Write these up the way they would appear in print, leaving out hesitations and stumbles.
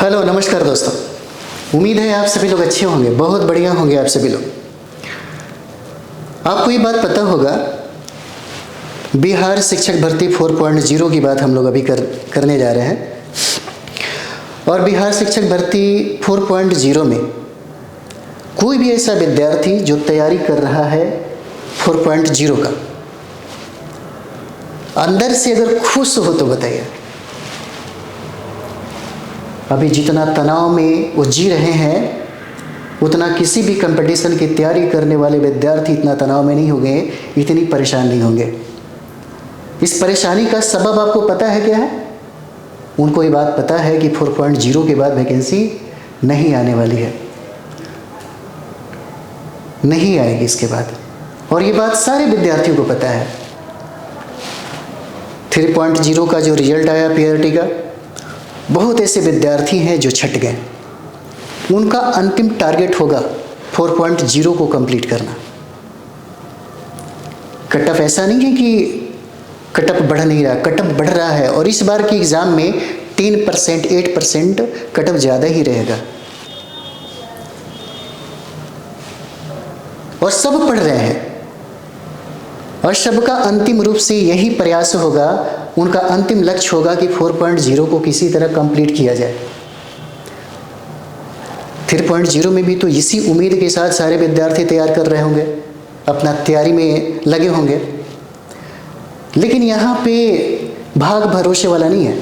Hello, नमस्कार दोस्तों। उम्मीद है आप सभी लोग अच्छे होंगे, बहुत बढ़िया होंगे आप सभी लोग। आपको ये बात पता होगा, बिहार शिक्षक भर्ती 4.0 की बात हम लोग अभी करने जा रहे हैं। और बिहार शिक्षक भर्ती 4.0 में कोई भी ऐसा विद्यार्थी जो तैयारी कर रहा है 4.0 का, अंदर से अगर खुश हो तो बताइए। अभी जितना तनाव में वो जी रहे हैं, उतना किसी भी कंपटीशन की तैयारी करने वाले विद्यार्थी इतना तनाव में नहीं होंगे, इतनी परेशान नहीं होंगे। इस परेशानी का सबब आपको पता है क्या है? उनको ये बात पता है कि 4.0 के बाद वैकेंसी नहीं आने वाली है, नहीं आएगी इसके बाद। और ये बात सारे विद्यार्थियों को पता है। 3.0 का जो रिजल्ट आया पीआरटी का, बहुत ऐसे विद्यार्थी हैं जो छट गए। उनका अंतिम टारगेट होगा 4.0 को कंप्लीट करना। कट ऑफ ऐसा नहीं है कि कट ऑफ बढ़ नहीं रहा, कट ऑफ बढ़ रहा है। और इस बार के एग्जाम में 10%, 8% कट ऑफ ज़्यादा ही रहेगा। और सब पढ़ रहे हैं, और सबका अंतिम रूप से यही प्रयास होगा, उनका अंतिम लक्ष्य होगा कि 4.0 को किसी तरह कंप्लीट किया जाए। 3.0 में भी तो इसी उम्मीद के साथ सारे विद्यार्थी तैयार कर रहे होंगे, अपना तैयारी में लगे होंगे। लेकिन यहाँ पे भाग भरोसे वाला नहीं है।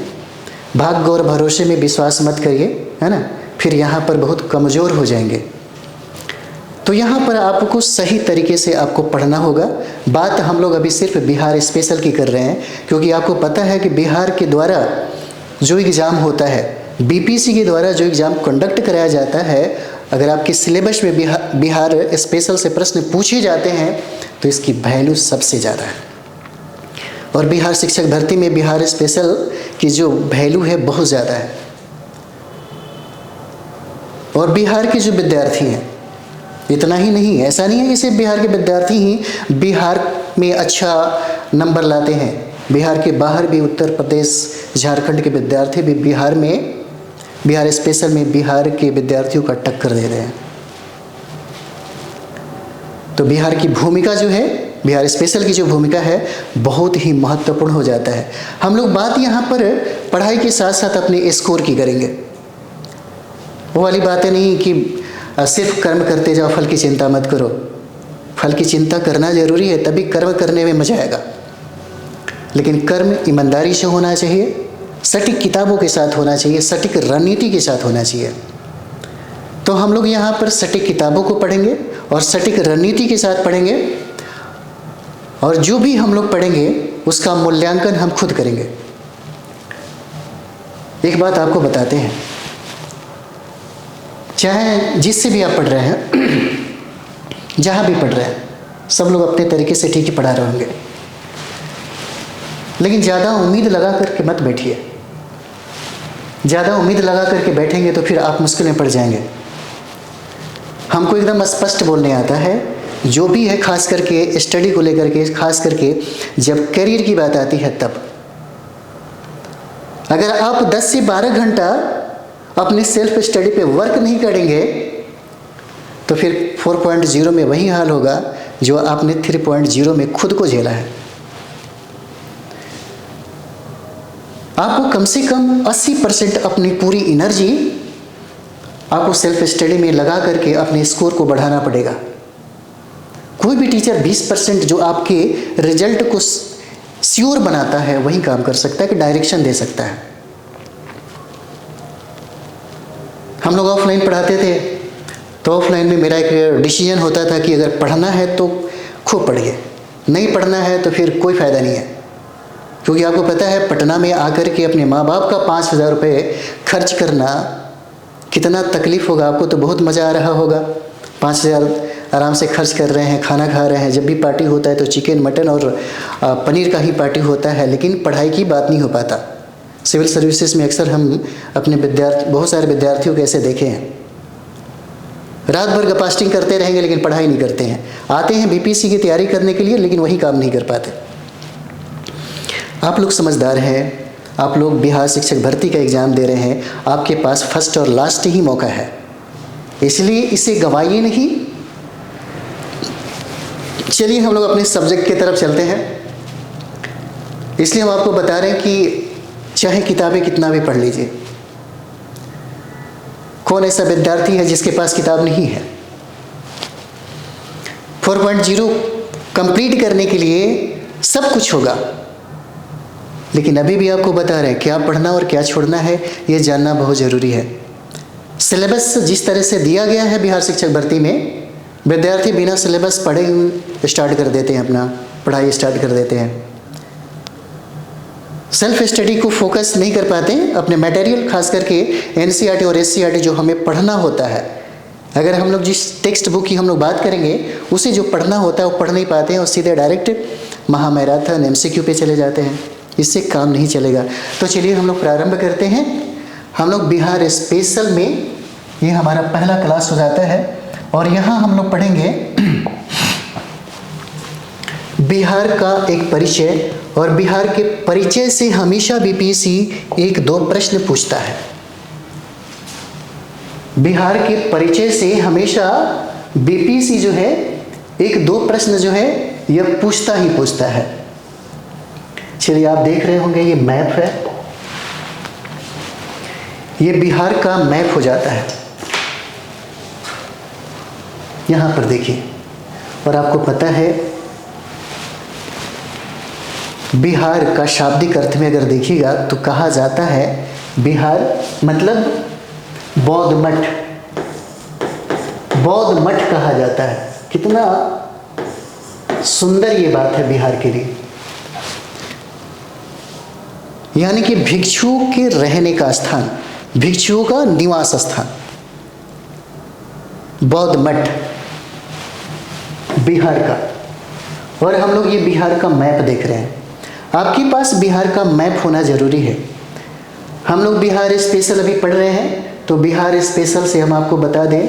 भाग्य और भरोसे में विश्वास मत करिए, है ना, फिर यहाँ पर बहुत कमज़ोर हो जाएंगे। तो यहाँ पर आपको सही तरीके से आपको पढ़ना होगा। बात हम लोग अभी सिर्फ बिहार स्पेशल की कर रहे हैं, क्योंकि आपको पता है कि बिहार के द्वारा जो एग्ज़ाम होता है, बीपीएससी के द्वारा जो एग्ज़ाम कंडक्ट कराया जाता है, अगर आपके सिलेबस में बिहार स्पेशल से प्रश्न पूछे जाते हैं तो इसकी वैल्यू सबसे ज़्यादा है। और बिहार शिक्षक भर्ती में बिहार स्पेशल की जो वैल्यू है बहुत ज़्यादा है। और बिहार के जो विद्यार्थी हैं, इतना ही नहीं, ऐसा नहीं है कि सिर्फ बिहार के विद्यार्थी ही बिहार में अच्छा नंबर लाते हैं। बिहार के बाहर भी, उत्तर प्रदेश, झारखंड के विद्यार्थी भी बिहार स्पेशल में बिहार के विद्यार्थियों का टक्कर दे रहे हैं। तो बिहार की भूमिका जो है, बिहार स्पेशल की जो भूमिका है, बहुत ही महत्वपूर्ण हो जाता है। हम लोग बात यहाँ पर पढ़ाई के साथ साथ अपने स्कोर की करेंगे। वो वाली बातें नहीं कि सिर्फ कर्म करते जाओ, फल की चिंता मत करो। फल की चिंता करना जरूरी है, तभी कर्म करने में मजा आएगा। लेकिन कर्म ईमानदारी से होना चाहिए, सटीक किताबों के साथ होना चाहिए, सटीक रणनीति के साथ होना चाहिए। तो हम लोग यहाँ पर सटीक किताबों को पढ़ेंगे और सटीक रणनीति के साथ पढ़ेंगे। और जो भी हम लोग पढ़ेंगे उसका मूल्यांकन हम खुद करेंगे। एक बात आपको बताते हैं, चाहे जिससे भी आप पढ़ रहे हैं, जहाँ भी पढ़ रहे हैं, सब लोग अपने तरीके से ठीक ही पढ़ा रहे होंगे। लेकिन ज़्यादा उम्मीद लगा करके मत बैठिए। ज़्यादा उम्मीद लगा करके बैठेंगे तो फिर आप मुश्किल में पड़ जाएंगे। हमको एकदम स्पष्ट बोलने आता है, जो भी है, खास करके स्टडी को लेकर के, खास करके जब करियर की बात आती है तब। अगर आप 10 से 12 घंटा अपने सेल्फ स्टडी पे वर्क नहीं करेंगे तो फिर 4.0 में वही हाल होगा जो आपने 3.0 में खुद को झेला है। आपको कम से कम 80% अपनी पूरी एनर्जी आपको सेल्फ स्टडी में लगा करके अपने स्कोर को बढ़ाना पड़ेगा। कोई भी टीचर 20% जो आपके रिजल्ट को श्योर बनाता है वही काम कर सकता है, कि डायरेक्शन दे सकता है। हम लोग ऑफलाइन पढ़ाते थे, तो ऑफलाइन में मेरा एक डिसीजन होता था कि अगर पढ़ना है तो खूब पढ़िए, नहीं पढ़ना है तो फिर कोई फ़ायदा नहीं है। क्योंकि आपको पता है, पटना में आकर के अपने माँ बाप का 5,000 रुपये खर्च करना कितना तकलीफ़ होगा। आपको तो बहुत मज़ा आ रहा होगा, 5,000 आराम से खर्च कर रहे हैं, खाना खा रहे हैं। जब भी पार्टी होता है तो चिकन, मटन और पनीर का ही पार्टी होता है, लेकिन पढ़ाई की बात नहीं हो पाता। सिविल सर्विसेज में अक्सर हम अपने बहुत सारे विद्यार्थियों को ऐसे देखे हैं, रात भर गपास्टिंग करते रहेंगे लेकिन पढ़ाई नहीं करते हैं। आते हैं बीपीएससी की तैयारी करने के लिए, लेकिन वही काम नहीं कर पाते। आप लोग समझदार हैं, आप लोग बिहार शिक्षक भर्ती का एग्ज़ाम दे रहे हैं, आपके पास फर्स्ट और लास्ट ही मौका है, इसलिए इसे गंवाइए नहीं। चलिए हम लोग अपने सब्जेक्ट की तरफ चलते हैं। इसलिए हम आपको बता रहे हैं कि चाहे किताबें कितना भी पढ़ लीजिए, कौन ऐसा विद्यार्थी है जिसके पास किताब नहीं है। 4.0 कंप्लीट करने के लिए सब कुछ होगा, लेकिन अभी भी आपको बता रहे हैं क्या पढ़ना और क्या छोड़ना है, ये जानना बहुत ज़रूरी है। सिलेबस जिस तरह से दिया गया है बिहार शिक्षक भर्ती में, विद्यार्थी बिना सिलेबस पढ़े हुए स्टार्ट कर देते हैं, अपना पढ़ाई स्टार्ट कर देते हैं। सेल्फ स्टडी को फोकस नहीं कर पाते हैं, अपने मटेरियल खास करके एनसीईआरटी और एससीईआरटी जो हमें पढ़ना होता है, अगर हम लोग जिस टेक्स्ट बुक की हम लोग बात करेंगे उसे जो पढ़ना होता है वो पढ़ नहीं पाते हैं और सीधे डायरेक्ट महामैराथन एमसीक्यू पे चले जाते हैं। इससे काम नहीं चलेगा। तो चलिए हम लोग प्रारंभ करते हैं। हम लोग बिहार स्पेशल में, ये हमारा पहला क्लास हो जाता है और यहाँ हम लोग पढ़ेंगे बिहार का एक परिचय। और बिहार के परिचय से हमेशा बीपीएससी 1-2 प्रश्न पूछता है। बिहार के परिचय से हमेशा बीपीएससी जो है 1-2 प्रश्न जो है यह पूछता ही पूछता है। चलिए आप देख रहे होंगे ये मैप है, ये बिहार का मैप हो जाता है। यहाँ पर देखिए, और आपको पता है बिहार का शाब्दिक अर्थ में अगर देखिएगा तो कहा जाता है बिहार मतलब बौद्ध मठ, बौद्ध मठ कहा जाता है। कितना सुंदर ये बात है बिहार के लिए, यानी कि भिक्षुओं के रहने का स्थान, भिक्षुओं का निवास स्थान, बौद्ध मठ बिहार का। और हम लोग ये बिहार का मैप देख रहे हैं। आपके पास बिहार का मैप होना जरूरी है। हम लोग बिहार स्पेशल अभी पढ़ रहे हैं, तो बिहार स्पेशल से हम आपको बता दें,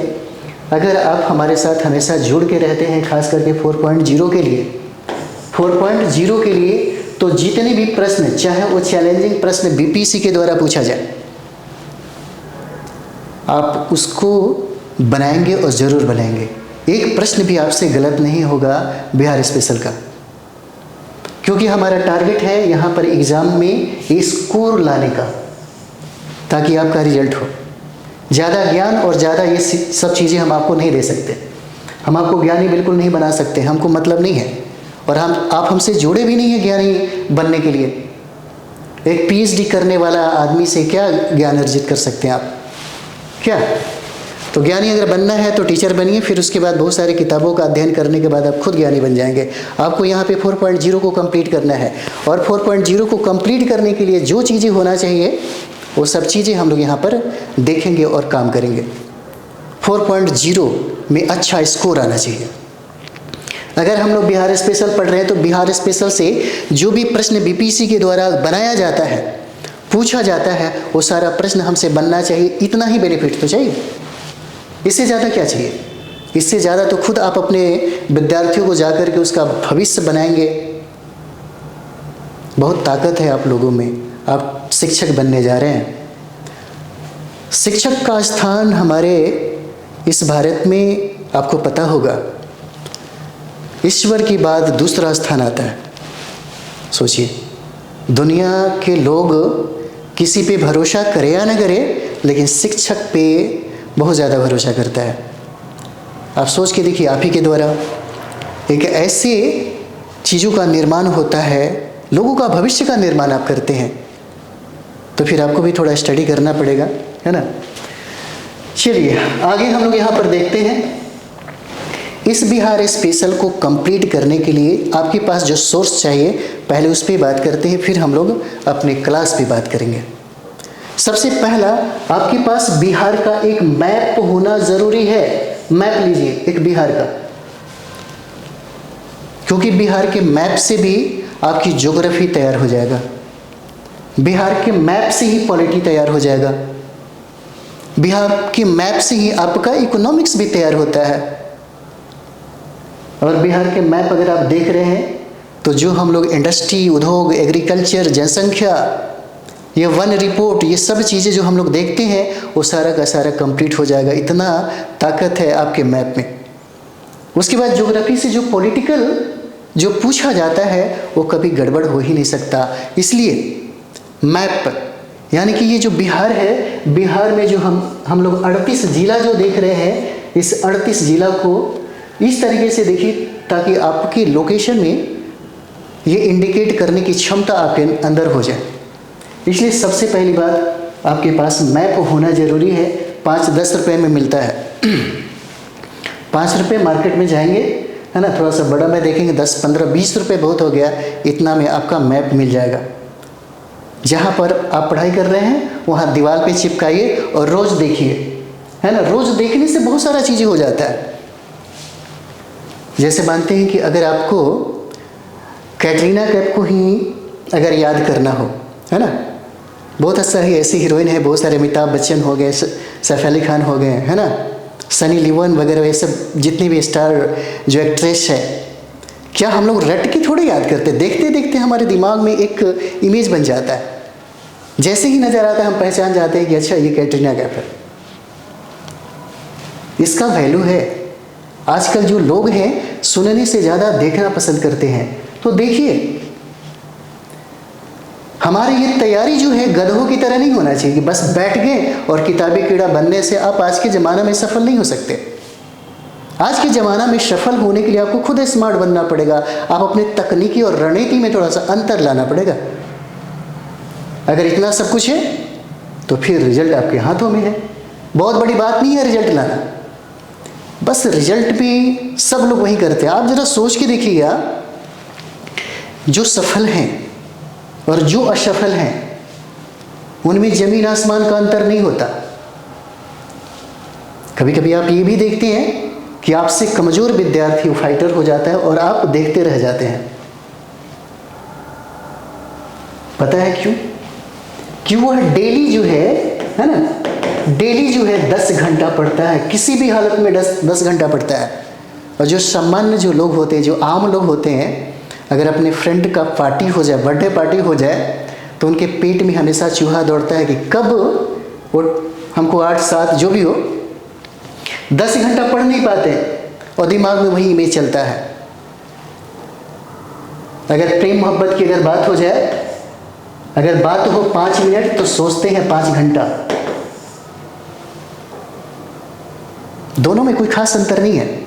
अगर आप हमारे साथ हमेशा जुड़ के रहते हैं, खास करके 4.0 के लिए, 4.0 के लिए, तो जितने भी प्रश्न, चाहे वो चैलेंजिंग प्रश्न बीपीएससी के द्वारा पूछा जाए, आप उसको बनाएंगे और ज़रूर बनाएंगे। एक प्रश्न भी आपसे गलत नहीं होगा बिहार स्पेशल का, क्योंकि हमारा टारगेट है यहाँ पर एग्ज़ाम में स्कोर लाने का, ताकि आपका रिजल्ट हो। ज़्यादा ज्ञान और ज़्यादा ये सब चीज़ें हम आपको नहीं दे सकते। हम आपको ज्ञानी बिल्कुल नहीं बना सकते, हमको मतलब नहीं है, और आप हमसे जुड़े भी नहीं हैं ज्ञानी बनने के लिए। एक पीएचडी करने वाला आदमी से क्या ज्ञान अर्जित कर सकते हैं आप? क्या? तो ज्ञानी अगर बनना है तो टीचर बनिए, फिर उसके बाद बहुत सारी किताबों का अध्ययन करने के बाद आप खुद ज्ञानी बन जाएंगे। आपको यहाँ पे 4.0 को कंप्लीट करना है, और 4.0 को कंप्लीट करने के लिए जो चीज़ें होना चाहिए वो सब चीज़ें हम लोग यहाँ पर देखेंगे और काम करेंगे। 4.0 में अच्छा स्कोर आना चाहिए। अगर हम लोग बिहार स्पेशल पढ़ रहे हैं तो बिहार स्पेशल से जो भी प्रश्न बीपीएससी के द्वारा बनाया जाता है, पूछा जाता है, वो सारा प्रश्न हमसे बनना चाहिए। इतना ही बेनिफिट तो चाहिए, इससे ज़्यादा क्या चाहिए? इससे ज़्यादा तो खुद आप अपने विद्यार्थियों को जाकर के उसका भविष्य बनाएंगे। बहुत ताकत है आप लोगों में, आप शिक्षक बनने जा रहे हैं। शिक्षक का स्थान हमारे इस भारत में आपको पता होगा, ईश्वर के बाद दूसरा स्थान आता है। सोचिए, दुनिया के लोग किसी पे भरोसा करे या न करे, लेकिन शिक्षक पे बहुत ज़्यादा भरोसा करता है। आप सोच के देखिए, आप ही के द्वारा एक ऐसे चीज़ों का निर्माण होता है, लोगों का भविष्य का निर्माण आप करते हैं, तो फिर आपको भी थोड़ा स्टडी करना पड़ेगा, है ना। चलिए आगे हम लोग यहाँ पर देखते हैं। इस बिहार स्पेशल को कंप्लीट करने के लिए आपके पास जो सोर्स चाहिए, पहले उस पर बात करते हैं, फिर हम लोग अपने क्लास पे बात करेंगे। सबसे पहला, आपके पास बिहार का एक मैप होना जरूरी है। मैप लीजिए एक बिहार का, क्योंकि बिहार के मैप से भी आपकी ज्योग्राफी तैयार हो जाएगा, बिहार के मैप से ही पॉलिटी तैयार हो जाएगा, बिहार के मैप से ही आपका इकोनॉमिक्स भी तैयार होता है। और बिहार के मैप अगर आप देख रहे हैं तो जो हम लोग इंडस्ट्री, उद्योग, एग्रीकल्चर, जनसंख्या, ये वन रिपोर्ट, ये सब चीज़ें जो हम लोग देखते हैं वो सारा का सारा कंप्लीट हो जाएगा। इतना ताकत है आपके मैप में। उसके बाद ज्योग्राफी से जो पॉलिटिकल जो पूछा जाता है वो कभी गड़बड़ हो ही नहीं सकता। इसलिए मैप यानी कि ये जो बिहार है, बिहार में जो हम लोग 38 जिला जो देख रहे हैं, इस 38 जिला को इस तरीके से देखिए ताकि आपकी लोकेशन में ये इंडिकेट करने की क्षमता आपके अंदर हो जाए। इसलिए सबसे पहली बात आपके पास मैप होना ज़रूरी है। 5-10 रुपये में मिलता है। 5 रुपये मार्केट में जाएंगे, है ना, थोड़ा सा बड़ा में देखेंगे 10, 15, 20 रुपये बहुत हो गया, इतना में आपका मैप मिल जाएगा। जहाँ पर आप पढ़ाई कर रहे हैं वहाँ दीवार पे चिपकाइए और रोज़ देखिए, है ना। रोज़ देखने से बहुत सारा चीज़ें हो जाता है। जैसे मानते हैं कि अगर आपको कैटरीना कैफ को ही अगर याद करना हो, है ना, बहुत सारी ऐसी हीरोइन है, बहुत सारे अमिताभ बच्चन हो गए, सैफ अली खान हो गए, है ना, सनी लियोन वगैरह, ये सब जितनी भी स्टार जो एक्ट्रेस है, क्या हम लोग रट के थोड़े याद करते? देखते देखते हमारे दिमाग में एक इमेज बन जाता है। जैसे ही नज़र आता है हम पहचान जाते हैं कि अच्छा ये कैटरीना कैफ है। इसका वैल्यू है। आजकल जो लोग हैं सुनने से ज़्यादा देखना पसंद करते हैं। तो देखिए, हमारी ये तैयारी जो है गधों की तरह नहीं होना चाहिए कि बस बैठ गए और किताबी कीड़ा बनने से आप आज के ज़माना में सफल नहीं हो सकते। आज के ज़माना में सफल होने के लिए आपको खुद स्मार्ट बनना पड़ेगा। आप अपने तकनीकी और रणनीति में थोड़ा सा अंतर लाना पड़ेगा। अगर इतना सब कुछ है तो फिर रिजल्ट आपके हाथों में है। बहुत बड़ी बात नहीं है रिजल्ट लाना, बस रिजल्ट भी सब लोग वही करते हैं। आप ज़रा सोच के देखिएगा, जो सफल हैं और जो असफल हैं उनमें ज़मीन आसमान का अंतर नहीं होता। कभी कभी आप ये भी देखते हैं कि आपसे कमज़ोर विद्यार्थी फाइटर हो जाता है और आप देखते रह जाते हैं। पता है क्यों? कि वह डेली जो है ना, डेली जो है 10 घंटा पढ़ता है, किसी भी हालत में 10 घंटा पढ़ता है। और जो सामान्य जो लोग होते हैं, जो आम लोग होते हैं, अगर अपने फ्रेंड का पार्टी हो जाए, बर्थडे पार्टी हो जाए, तो उनके पेट में हमेशा चूहा दौड़ता है कि कब वो हमको 8-7 जो भी हो 10 घंटा पढ़ नहीं पाते और दिमाग में वही इमेज चलता है। अगर प्रेम मोहब्बत की अगर बात हो जाए, अगर बात हो 5 मिनट तो सोचते हैं 5 घंटा। दोनों में कोई खास अंतर नहीं है।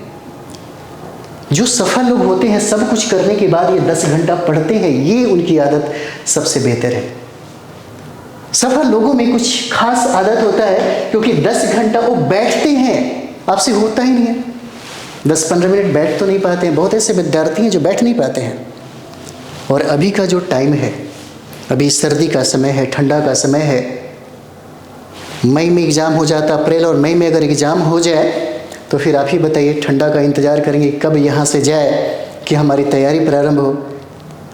जो सफल लोग होते हैं सब कुछ करने के बाद ये 10 घंटा पढ़ते हैं, ये उनकी आदत सबसे बेहतर है। सफल लोगों में कुछ खास आदत होता है, क्योंकि 10 घंटा वो बैठते हैं, आपसे होता ही नहीं है। 10-15 मिनट बैठ तो नहीं पाते हैं। बहुत ऐसे विद्यार्थी हैं जो बैठ नहीं पाते हैं। और अभी का जो टाइम है, अभी सर्दी का समय है, ठंडा का समय है। मई में एग्ज़ाम हो जाता, अप्रैल और मई में अगर एग्ज़ाम हो जाए तो फिर आप ही बताइए, ठंडा का इंतज़ार करेंगे कब यहाँ से जाए कि हमारी तैयारी प्रारंभ हो।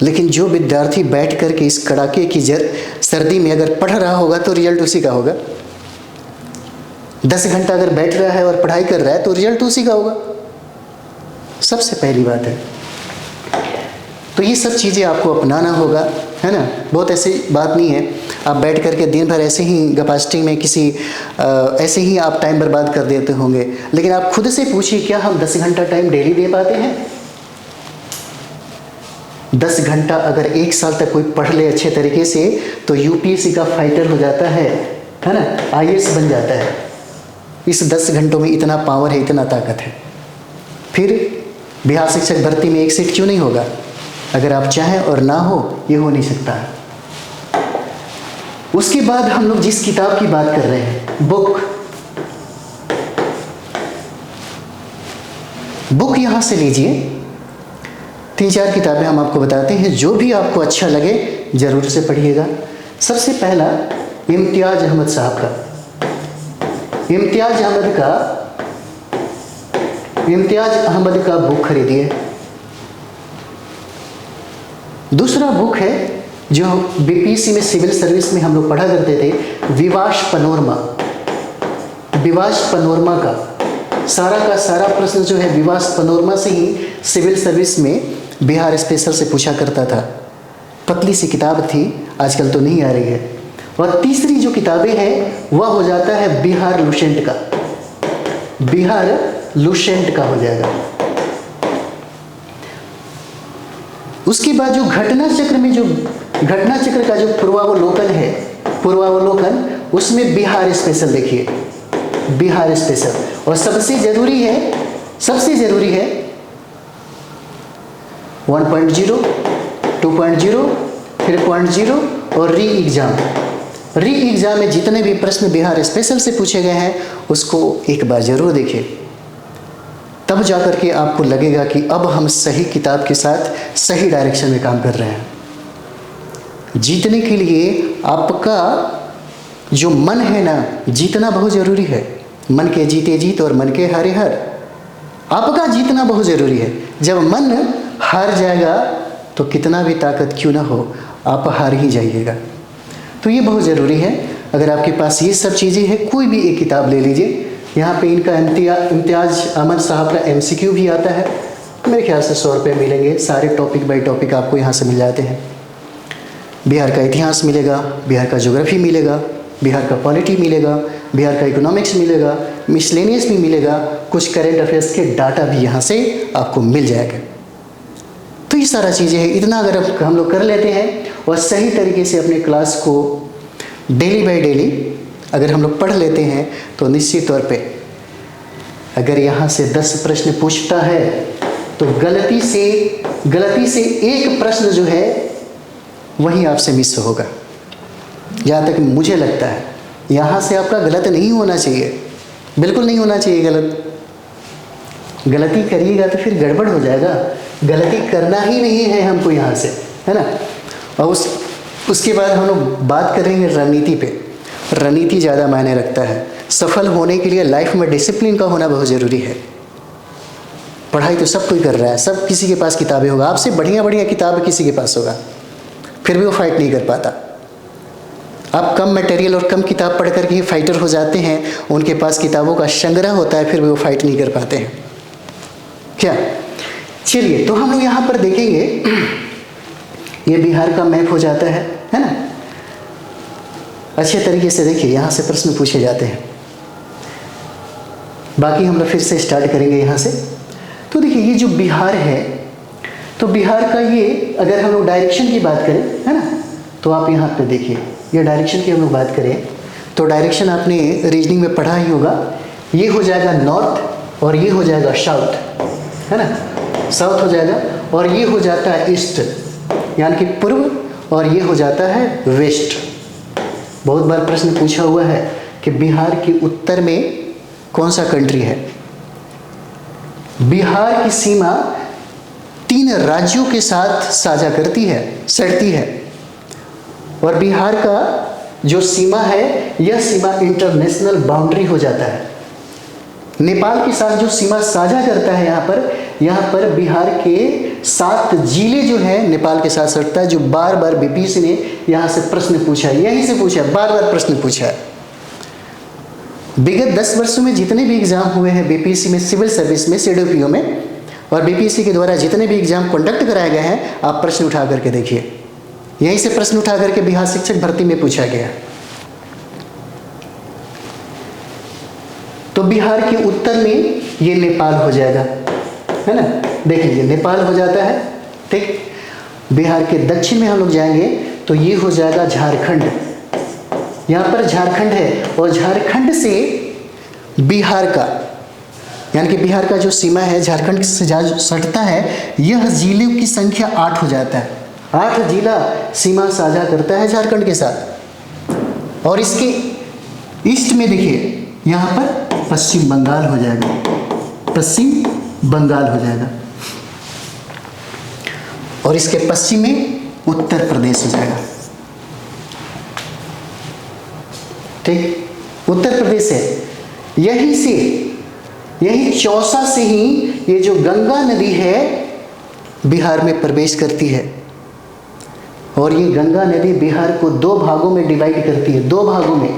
लेकिन जो विद्यार्थी बैठ कर के इस कड़ाके की सर्दी में अगर पढ़ रहा होगा तो रिजल्ट उसी का होगा। 10 घंटा अगर बैठ रहा है और पढ़ाई कर रहा है तो रिजल्ट उसी का होगा। सबसे पहली बात है। तो ये सब चीज़ें आपको अपनाना होगा, है ना। बहुत ऐसी बात नहीं है आप बैठ करके दिन भर ऐसे ही गपास्टिंग में किसी ऐसे ही आप टाइम बर्बाद कर देते होंगे। लेकिन आप खुद से पूछिए, क्या हम 10 घंटा टाइम डेली दे पाते हैं? 10 घंटा अगर 1 साल तक कोई पढ़ ले अच्छे तरीके से तो यूपीएससी का फाइटर हो जाता है ना, आईएएस बन जाता है। इस 10 घंटों में इतना पावर है, इतना ताकत है। फिर बिहार शिक्षक भर्ती में 1 सीट क्यों नहीं होगा? अगर आप चाहें और ना हो, ये हो नहीं सकता है। उसके बाद हम लोग जिस किताब की बात कर रहे हैं, बुक यहाँ से लीजिए। 3-4 किताबें हम आपको बताते हैं, जो भी आपको अच्छा लगे ज़रूर से पढ़िएगा। सबसे पहला इम्तियाज़ अहमद साहब का, इम्तियाज़ अहमद का बुक खरीदिए। दूसरा बुक है जो बीपीएससी में सिविल सर्विस में हम लोग पढ़ा करते थे, विवाश पनोरमा का सारा प्रश्न जो है विवाश पनोरमा से ही सिविल सर्विस में बिहार स्पेशल से पूछा करता था। पतली सी किताब थी, आजकल तो नहीं आ रही है। और तीसरी जो किताबें हैं वह हो जाता है बिहार लुसेंट का, बिहार लुसेंट का हो जाएगा। उसके बाद जो घटना चक्र में, जो घटना चक्र का जो पूर्वावलोकन है, पूर्वावलोकन, उसमें बिहार स्पेशल देखिए, बिहार स्पेशल। और सबसे जरूरी है 1.0, 2.0, फिर 0.0 और री एग्जाम। री एग्जाम में जितने भी प्रश्न बिहार स्पेशल से पूछे गए हैं उसको एक बार जरूर देखिए, तब जाकर के आपको लगेगा कि अब हम सही किताब के साथ सही डायरेक्शन में काम कर रहे हैं। जीतने के लिए आपका जो मन है ना, जीतना बहुत ज़रूरी है। मन के जीते जीत और मन के हारे हार, आपका जीतना बहुत ज़रूरी है। जब मन हार जाएगा तो कितना भी ताकत क्यों ना हो, आप हार ही जाइएगा। तो ये बहुत ज़रूरी है। अगर आपके पास ये सब चीज़ें हैं, कोई भी एक किताब ले लीजिए। यहाँ पे इनका इम्तियाज़ अहमद साहब का MCQ भी आता है, मेरे ख्याल से 100 रुपये मिलेंगे। सारे टॉपिक बाय टॉपिक आपको यहाँ से मिल जाते हैं। बिहार का इतिहास मिलेगा, बिहार का ज्योग्राफी मिलेगा, बिहार का पॉलिटी मिलेगा, बिहार का इकोनॉमिक्स मिलेगा, मिसलेनियस भी मिलेगा, कुछ करेंट अफेयर्स के डाटा भी यहाँ से आपको मिल जाएगा। तो ये सारा चीज़ें हैं। इतना अगर हम लोग कर लेते हैं और सही तरीके से अपने क्लास को डेली बाय डेली अगर हम लोग पढ़ लेते हैं तो निश्चित तौर पे अगर यहाँ से 10 प्रश्न पूछता है तो गलती से एक प्रश्न जो है वही आपसे मिस होगा। जहाँ तक मुझे लगता है यहाँ से आपका गलत नहीं होना चाहिए, बिल्कुल नहीं होना चाहिए गलत। गलती करिएगा तो फिर गड़बड़ हो जाएगा। गलती करना ही नहीं है हमको यहाँ से, है ना। और उसके बाद हम लोग बात करेंगे रणनीति पे। रणनीति ज़्यादा मायने रखता है। सफल होने के लिए लाइफ में डिसिप्लिन का होना बहुत ज़रूरी है। पढ़ाई तो सब कोई कर रहा है, सब किसी के पास किताबें होगा, आपसे बढ़िया किताब किसी के पास होगा, फिर भी वो फाइट नहीं कर पाता। आप कम मटेरियल और कम किताब पढ़ करके ही फाइटर हो जाते हैं, उनके पास किताबों का संग्रह होता है, फिर भी वो फाइट नहीं कर पाते हैं। क्या, चलिए, तो हम लोग यहाँ पर देखेंगे, ये बिहार का मैप हो जाता है ना। अच्छे तरीके से देखिए, यहाँ से प्रश्न पूछे जाते हैं। बाकी हम लोग फिर से स्टार्ट करेंगे यहाँ से। तो देखिए, ये जो बिहार है, तो बिहार का ये अगर हम लोग डायरेक्शन की बात करें, है ना, तो आप यहाँ पे देखिए, ये डायरेक्शन की हम लोग बात करें तो डायरेक्शन आपने रीजनिंग में पढ़ा ही होगा। ये हो जाएगा नॉर्थ और ये हो जाएगा साउथ, है ना, साउथ हो जाएगा। और ये हो जाता है ईस्ट, यानी कि पूर्व, और ये हो जाता है वेस्ट। बहुत बार प्रश्न पूछा हुआ है कि बिहार के उत्तर में कौन सा कंट्री है। बिहार की सीमा 3 राज्यों के साथ साझा करती है, सटती है। और बिहार का जो सीमा है, यह सीमा इंटरनेशनल बाउंड्री हो जाता है। नेपाल के साथ जो सीमा साझा करता है यहाँ पर बिहार के 7 जिले जो है नेपाल के साथ सटता है, जो बार बार बीपीएससी ने यहाँ से प्रश्न पूछा है, यहीं से पूछा है, बार बार प्रश्न पूछा है। विगत 10 वर्षों में जितने भी एग्जाम हुए हैं बीपीएससी में, सिविल सर्विस में, सीडीपीओ में, और बीपीएससी के द्वारा जितने भी एग्जाम कंडक्ट कराए गए हैं, आप प्रश्न उठा करके देखिए, यहीं से प्रश्न उठा करके बिहार शिक्षक भर्ती में पूछा गया। तो बिहार के उत्तर में ये नेपाल हो जाएगा, है ना, देख लीजिए, नेपाल हो जाता है, ठीक। बिहार के दक्षिण में हम लोग जाएंगे तो ये हो जाएगा झारखंड। यहाँ पर झारखंड है, और झारखंड से बिहार का, यानी कि बिहार का जो सीमा है झारखंड से सटता है, यह जिलों की संख्या 8 हो जाता है। 8 जिला सीमा साझा करता है झारखंड के साथ। और इसके ईस्ट में देखिए, यहाँ पर पश्चिम बंगाल हो जाएगा, पश्चिम बंगाल हो जाएगा। और इसके पश्चिम में उत्तर प्रदेश हो जाएगा, ठीक, उत्तर प्रदेश है। यही चौसा से ही ये जो गंगा नदी है बिहार में प्रवेश करती है। और ये गंगा नदी बिहार को 2 भागों में डिवाइड करती है, 2 भागों में।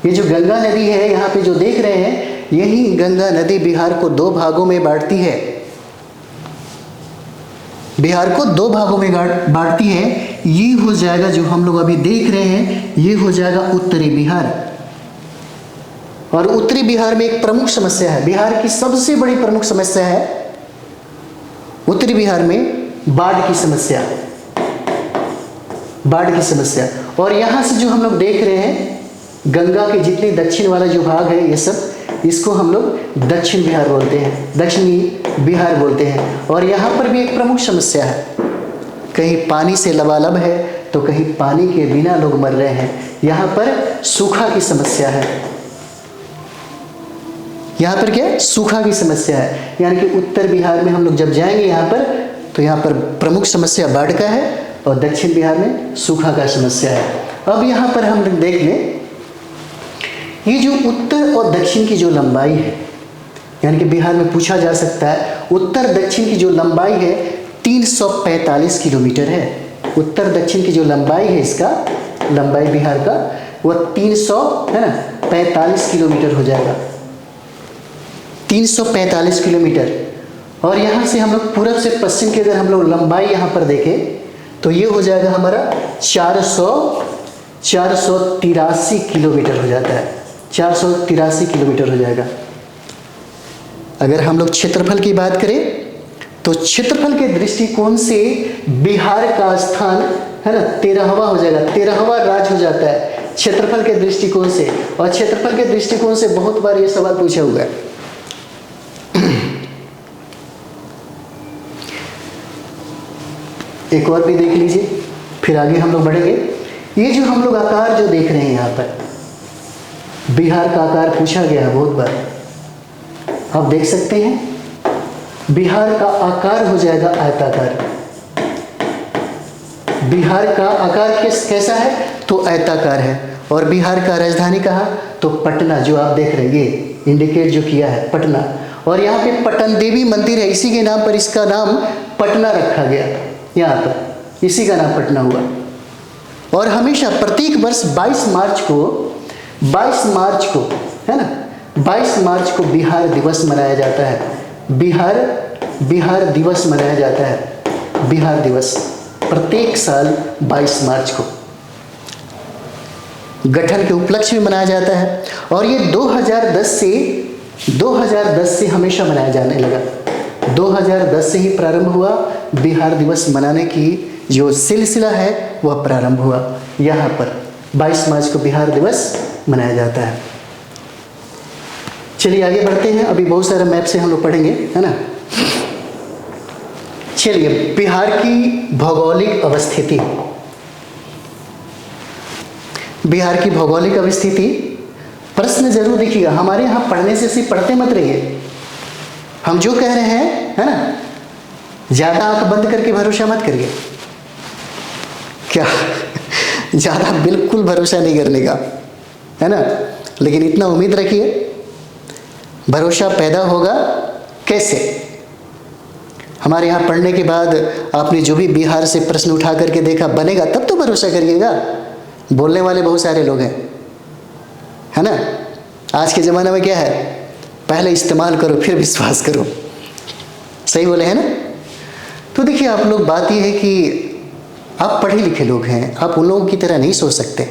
ये जो गंगा नदी है यहाँ पे जो देख रहे हैं, यही गंगा नदी बिहार को 2 भागों में बांटती है, बिहार को 2 भागों में बांटती है। ये हो जाएगा जो हम लोग अभी देख रहे हैं, ये हो जाएगा उत्तरी बिहार। और उत्तरी बिहार में एक प्रमुख समस्या है, बिहार की सबसे बड़ी प्रमुख समस्या है उत्तरी बिहार में बाढ़ की समस्या, बाढ़ की समस्या। और यहाँ से जो हम लोग देख रहे हैं गंगा के जितने दक्षिण वाला जो भाग है, ये सब इसको हम लोग दक्षिण बिहार बोलते हैं, दक्षिणी बिहार बोलते हैं। और यहाँ पर भी एक प्रमुख समस्या है, कहीं पानी से लबालब है तो कहीं पानी के बिना लोग मर रहे हैं। यहाँ पर सूखा की समस्या है, यहाँ पर क्या है, सूखा की समस्या है। यानी कि उत्तर बिहार में हम लोग जब जाएंगे यहाँ पर, तो यहाँ पर प्रमुख समस्या बाढ़ का है और दक्षिण बिहार में सूखा का समस्या है। अब यहाँ पर हम लोग देख लें, ये जो उत्तर और दक्षिण की जो लंबाई है, यानी कि बिहार में पूछा जा सकता है, उत्तर दक्षिण की जो लंबाई है 345 किलोमीटर है। उत्तर दक्षिण की जो लंबाई है, इसका लंबाई बिहार का वह 345 किलोमीटर हो जाएगा, 345 किलोमीटर। और यहाँ से हम लोग पूरब से पश्चिम की अगर हम लोग लंबाई यहाँ पर देखें तो ये हो जाएगा हमारा 483 किलोमीटर हो जाता है, 483 किलोमीटर हो जाएगा। अगर हम लोग क्षेत्रफल की बात करें तो क्षेत्रफल के दृष्टिकोण से बिहार का स्थान है ना 13वां हो जाएगा, 13वां राज्य हो जाता है क्षेत्रफल के दृष्टिकोण से। और क्षेत्रफल के दृष्टिकोण से बहुत बार ये सवाल पूछा हुआ है। एक और भी देख लीजिए, फिर आगे हम लोग बढ़ेंगे। ये जो हम लोग आकार जो देख रहे हैं यहाँ पर, बिहार का आकार पूछा गया है बहुत बार, आप देख सकते हैं बिहार का आकार हो जाएगा आयताकार। बिहार का आकार कैसा है, तो आयताकार है। और बिहार का राजधानी कहा तो पटना, जो आप देख रहे हैं ये इंडिकेट जो किया है पटना। और यहाँ पे पटन देवी मंदिर है, इसी के नाम पर इसका नाम पटना रखा गया, यहाँ पर इसी का नाम पटना हुआ। और हमेशा प्रत्येक वर्ष 22 मार्च को है ना, 22 मार्च को बिहार दिवस मनाया जाता है। बिहार दिवस मनाया जाता है, बिहार दिवस प्रत्येक साल 22 मार्च को गठन के उपलक्ष्य में मनाया जाता है। और ये 2010 से हमेशा मनाया जाने लगा। 2010 से ही प्रारंभ हुआ, बिहार दिवस मनाने की जो सिलसिला है वह प्रारंभ हुआ। यहाँ पर 22 मार्च को बिहार दिवस मनाया जाता है। चलिए आगे बढ़ते हैं, अभी बहुत सारे मैप से हम लोग पढ़ेंगे, है ना। चलिए, बिहार की भौगोलिक अवस्थिति, बिहार की भौगोलिक अवस्थिति प्रश्न जरूर देखिएगा। हमारे यहाँ पढ़ने से सिर्फ पढ़ते मत रहिए, हम जो कह रहे हैं है ना, ज़्यादा आंख बंद करके भरोसा मत करिए। क्या ज़्यादा बिल्कुल भरोसा नहीं करने का, है ना। लेकिन इतना उम्मीद रखिए, भरोसा पैदा होगा कैसे। हमारे यहाँ पढ़ने के बाद आपने जो भी बिहार से प्रश्न उठा करके देखा बनेगा, तब तो भरोसा करिएगा। बोलने वाले बहुत सारे लोग हैं, है ना। आज के ज़माने में क्या है, पहले इस्तेमाल करो फिर विश्वास करो, सही बोले हैं ना। तो देखिए आप लोग, बात यह है कि आप पढ़े लिखे लोग हैं, आप उन लोगों की तरह नहीं सोच सकते।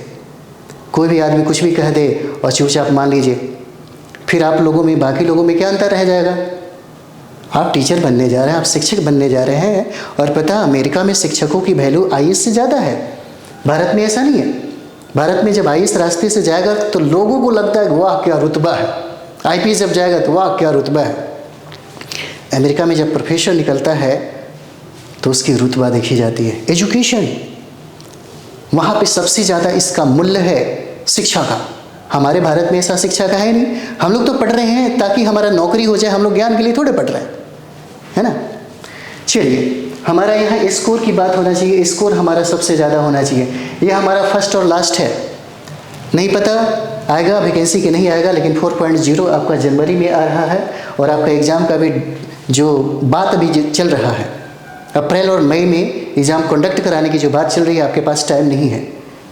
कोई भी आदमी कुछ भी कह दे और चुपचाप मान लीजिए, फिर आप लोगों में बाकी लोगों में क्या अंतर रह जाएगा। आप टीचर बनने जा रहे हैं, आप शिक्षक बनने जा रहे हैं, और पता अमेरिका में शिक्षकों की वैल्यू आईएएस से ज़्यादा है। भारत में ऐसा नहीं है। भारत में जब आईएएस रास्ते से जाएगा तो लोगों को लगता है वाह क्या रुतबा है, आईपीएस जब जाएगा तो वाह क्या रुतबा है। अमेरिका में जब प्रोफेसर निकलता है तो उसकी रुतबा देखी जाती है, एजुकेशन। वहाँ पे सबसे ज़्यादा इसका मूल्य है शिक्षा का। हमारे भारत में ऐसा शिक्षा का है नहीं। हम लोग तो पढ़ रहे हैं ताकि हमारा नौकरी हो जाए, हम लोग ज्ञान के लिए थोड़े पढ़ रहे हैं, है ना। चलिए, हमारा यहाँ स्कोर की बात होना चाहिए, स्कोर हमारा सबसे ज़्यादा होना चाहिए। ये हमारा फर्स्ट और लास्ट है, नहीं पता आएगा वैकेंसी कि नहीं आएगा, लेकिन 4.0 आपका जनवरी में आ रहा है। और आपका एग्ज़ाम का भी जो बात अभी चल रहा है, अप्रैल और मई में एग्ज़ाम कंडक्ट कराने की जो बात चल रही है, आपके पास टाइम नहीं है।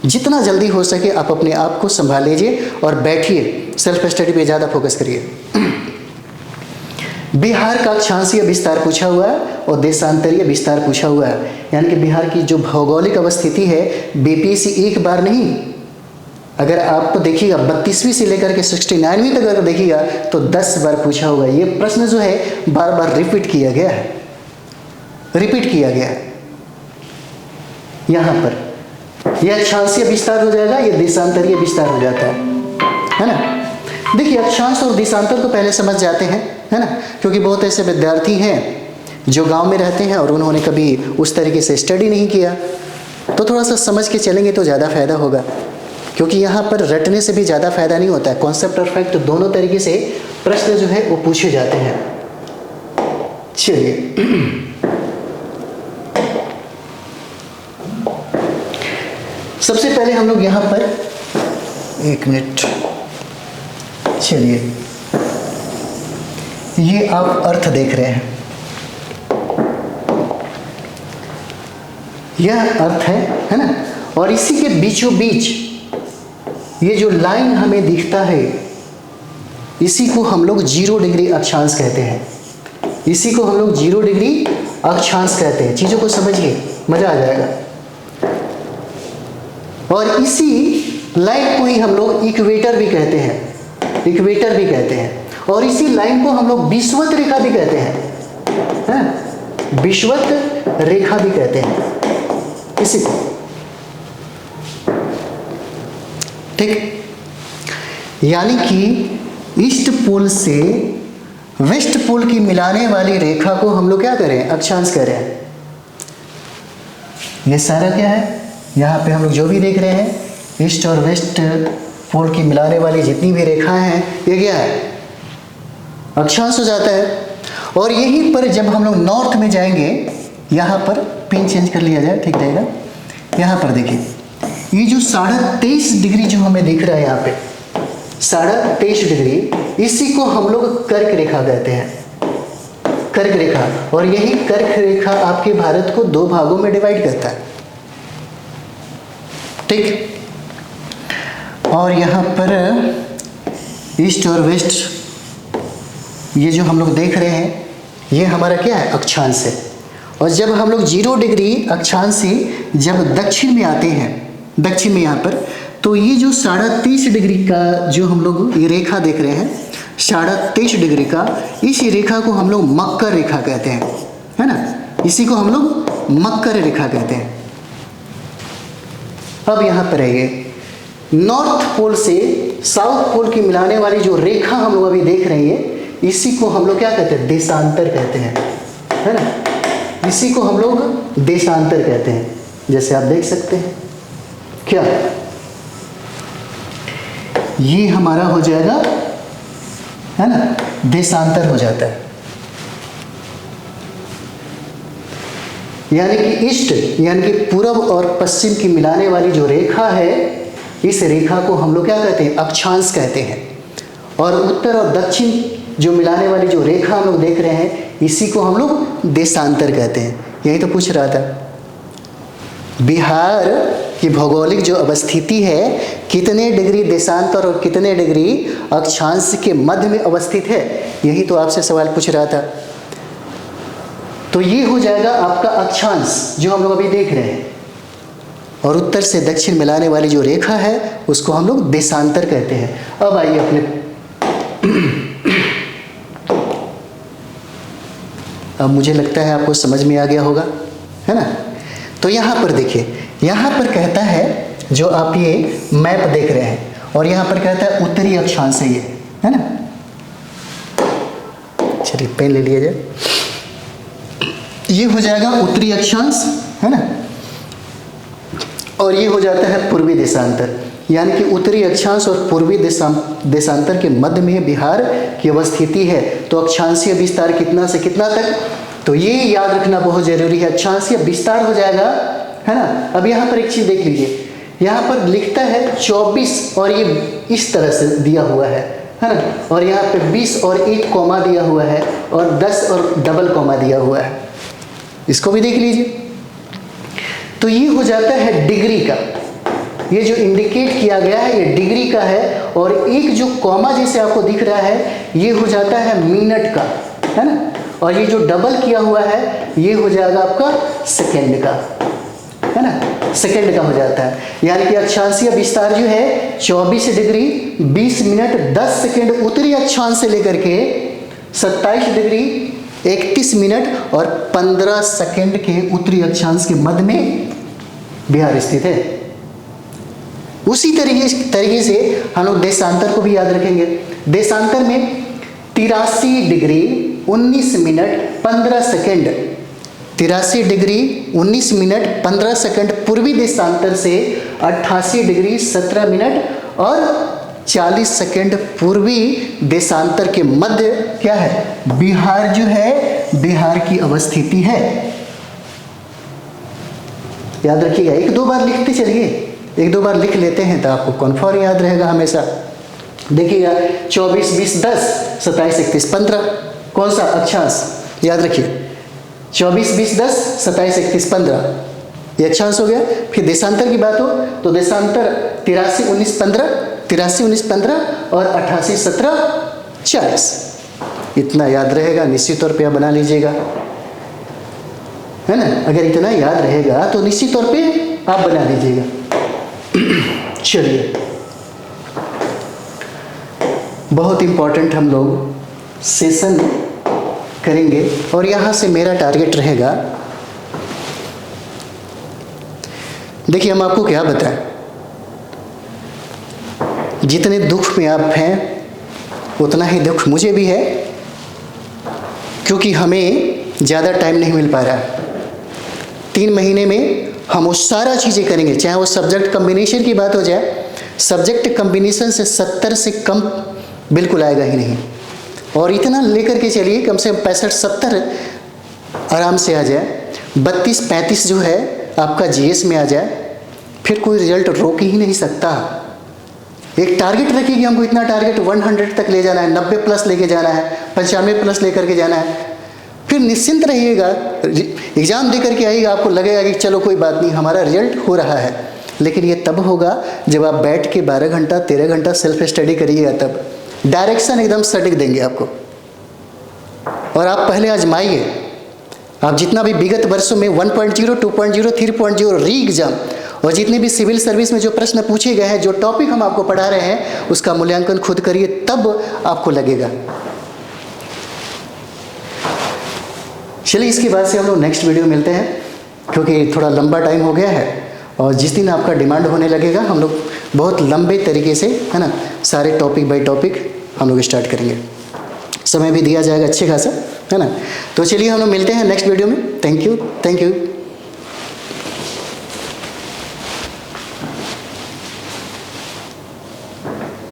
जितना जल्दी हो सके आप अपने आप को संभाल लीजिए और बैठिए, सेल्फ स्टडी पे ज़्यादा फोकस करिए। बिहार का अक्षांशीय विस्तार पूछा हुआ है और देशांतरीय विस्तार पूछा हुआ है। यानी कि बिहार की जो भौगोलिक अवस्थिति है, बीपीएससी एक बार नहीं, अगर आप देखिएगा 32वीं से लेकर के 69वीं तक अगर देखिएगा तो 10 बार पूछा होगा। ये प्रश्न जो है बार बार रिपीट किया गया है, रिपीट किया गया है। यहाँ पर यह अक्षांशीय विस्तार हो जाएगा, ये देशांतरीय विस्तार हो जाता है ना। देखिए अक्षांश और देशांतर को पहले समझ जाते हैं, है ना, क्योंकि बहुत ऐसे विद्यार्थी हैं जो गांव में रहते हैं और उन्होंने कभी उस तरीके से स्टडी नहीं किया, तो थोड़ा सा समझ के चलेंगे तो ज़्यादा फायदा होगा, क्योंकि यहाँ पर रटने से भी ज़्यादा फायदा नहीं होता है। कॉन्सेप्ट और फैक्ट दोनों तरीके से प्रश्न जो है वो पूछे जाते हैं। चलिए सबसे पहले हम लोग यहाँ पर, एक मिनट, चलिए ये आप अर्थ देख रहे हैं, यह अर्थ है ना, और इसी के बीचों बीच ये जो लाइन हमें दिखता है इसी को हम लोग 0 डिग्री अक्षांश कहते हैं, इसी को हम लोग 0 डिग्री अक्षांश कहते हैं। चीज़ों को समझिए, मज़ा आ जाएगा। और इसी लाइन को ही हम लोग इक्वेटर भी कहते हैं, इक्वेटर भी कहते हैं, और इसी लाइन को हम लोग विषुवत रेखा भी कहते हैं, विषुवत रेखा भी कहते हैं इसी को, ठीक। यानी कि ईस्ट पोल से वेस्ट पोल की मिलाने वाली रेखा को हम लोग क्या करें, अक्षांश कह रहे हैं। ये सारा क्या है, यहाँ पे हम लोग जो भी देख रहे हैं ईस्ट और वेस्ट पोल की मिलाने वाली जितनी भी रेखाएं हैं ये क्या है, अक्षांश हो जाता है। और यहीं पर जब हम लोग नॉर्थ में जाएंगे, यहाँ पर पिन चेंज कर लिया जाए, ठीक रहेगा। यहाँ पर देखिए ये जो 23.5 डिग्री जो हमें दिख रहा है यहाँ पे 23.5 डिग्री, इसी को हम लोग कर्क रेखा कहते हैं, कर्क रेखा। और यही कर्क रेखा आपके भारत को 2 भागों में डिवाइड करता है, ठीक। और यहाँ पर ईस्ट और वेस्ट ये जो हम लोग देख रहे हैं ये हमारा क्या है, अक्षांश है। और जब हम लोग 0 डिग्री अक्षांश से जब दक्षिण में आते हैं, दक्षिण में यहाँ पर, तो ये जो 23.5 डिग्री का जो हम लोग ये रेखा देख रहे हैं 23.5 डिग्री का, इस रेखा को हम लोग मकर रेखा कहते हैं, है ना, इसी को हम लोग मकर रेखा कहते हैं। अब यहाँ पर है ये नॉर्थ पोल से साउथ पोल की मिलाने वाली जो रेखा हम लोग अभी देख रहे हैं, इसी को हम लोग क्या कहते हैं, देशांतर कहते हैं, है ना, इसी को हम लोग देशांतर कहते हैं। जैसे आप देख सकते हैं क्या, ये हमारा हो जाएगा, है ना, देशांतर हो जाता है। यानी कि ईस्ट यानी कि पूर्व और पश्चिम की मिलाने वाली जो रेखा है, इस रेखा को हम लोग क्या कहते हैं, अक्षांश कहते हैं। और उत्तर और दक्षिण जो मिलाने वाली जो रेखा हम लोग देख रहे हैं, इसी को हम लोग देशांतर कहते हैं। यही तो पूछ रहा था, बिहार की भौगोलिक जो अवस्थिति है कितने डिग्री देशांतर और कितने डिग्री अक्षांश के मध्य में अवस्थित है, यही तो आपसे सवाल पूछ रहा था। तो ये हो जाएगा आपका अक्षांश जो हम लोग अभी देख रहे हैं, और उत्तर से दक्षिण मिलाने वाली जो रेखा है उसको हम लोग देशांतर कहते हैं। अब आइए अपने अब मुझे लगता है आपको समझ में आ गया होगा, है ना। तो यहाँ पर देखिए, यहाँ पर कहता है जो आप ये मैप देख रहे हैं, और यहाँ पर कहता है उत्तरी अक्षांश है ये, है ना। चलिए पेन ले लिया जाए, ये हो जाएगा उत्तरी अक्षांश, है ना, और ये हो जाता है पूर्वी देशांतर। यानी कि उत्तरी अक्षांश और पूर्वी देशांतर के मध्य में बिहार की अवस्थिति है। तो अक्षांशीय विस्तार कितना से कितना तक, तो ये याद रखना बहुत जरूरी है, अक्षांशीय विस्तार हो जाएगा, है ना। अब यहाँ पर एक चीज देख लीजिए, यहाँ पर लिखता है 24 और ये इस तरह से दिया हुआ है ना, और यहाँ पे 20 और 1 कॉमा दिया हुआ है, और 10 और डबल कॉमा दिया हुआ है, इसको भी देख लीजिए। तो ये हो जाता है डिग्री का, ये जो इंडिकेट किया गया है ये डिग्री का है, और एक जो कॉमा जैसे आपको दिख रहा है ये हो जाता है मिनट का, है ना। और ये जो डबल किया हुआ है ये हो जाएगा आपका सेकेंड का, है ना, सेकेंड का हो जाता है। यानी कि अक्षांशीय विस्तार जो है 24 डिग्री 20 मिनट 10 सेकेंड उत्तरी अक्षांश से लेकर के 27 डिग्री 31 मिनट और 15 सेकेंड के उत्तरी अक्षांश के मध्य में बिहार स्थित है। उसी तरीके से हम लोग देशांतर को भी याद रखेंगे। देशांतर में 83 degree 19 minute 15 second, 83 degree 19 minute 15 second पूर्वी देशांतर से 88 डिग्री 17 मिनट और 40 सेकेंड पूर्वी देशांतर के मध्य क्या है, बिहार जो है, बिहार की अवस्थिति है। याद रखिएगा, एक दो बार लिखते चलिए, एक दो बार लिख लेते हैं तो आपको कन्फर्म याद रहेगा हमेशा। देखिएगा 24 20 10 27 31 15 कौन सा अक्षांश, याद रखिए 24 20 10 27 31 15 ये अक्षांश हो गया। फिर देशांतर की बात हो तो देशांतर 83 19 15 83 19 15 और 88 17 40, इतना याद रहेगा, निश्चित तौर पे आप बना लीजिएगा, है ना। अगर इतना याद रहेगा तो निश्चित तौर पे आप बना लीजिएगा। चलिए, बहुत इंपॉर्टेंट हम लोग सेशन करेंगे और यहाँ से मेरा टारगेट रहेगा, देखिए हम आपको क्या बताएं, जितने दुख में आप हैं उतना ही दुख मुझे भी है, क्योंकि हमें ज़्यादा टाइम नहीं मिल पा रहा है। 3 महीने में हम वो सारा चीज़ें करेंगे, चाहे वो सब्जेक्ट कम्बिनेशन की बात हो जाए, सब्जेक्ट कम्बिनेशन से 70 से कम बिल्कुल आएगा ही नहीं। और इतना लेकर के चलिए कम से कम 65-70 आराम से आ जाए, 32-35 जो है आपका जीएस में आ जाए, फिर कोई रिजल्ट रोक ही नहीं सकता। एक टारगेट रखिए कि हमको इतना टारगेट 100 तक ले जाना है, 90 प्लस लेके जाना है, 95 प्लस लेकर के जाना है, फिर निश्चिंत रहिएगा, एग्ज़ाम दे करके आइएगा, आपको लगेगा कि चलो कोई बात नहीं हमारा रिजल्ट हो रहा है। लेकिन ये तब होगा जब आप बैठ के 12 घंटा 13 घंटा सेल्फ स्टडी करिएगा, तब डायरेक्शन एकदम सटीक देंगे आपको। और आप पहले आजमाइए, आप जितना भी विगत वर्षों में 1.0 2.0 3.0 री एग्जाम और जितने भी सिविल सर्विस में जो प्रश्न पूछे गए हैं, जो टॉपिक हम आपको पढ़ा रहे हैं, उसका मूल्यांकन खुद करिए, तब आपको लगेगा। चलिए, इसके बाद से हम लोग नेक्स्ट वीडियो मिलते हैं, क्योंकि थोड़ा लंबा टाइम हो गया है और जिस दिन आपका डिमांड होने लगेगा हम लोग बहुत लंबे तरीके से, है ना, सारे टॉपिक बाय टॉपिक हम लोग स्टार्ट करेंगे। समय भी दिया जाएगा अच्छे खासा, है ना। तो चलिए हम लोग मिलते हैं नेक्स्ट वीडियो में। Thank you.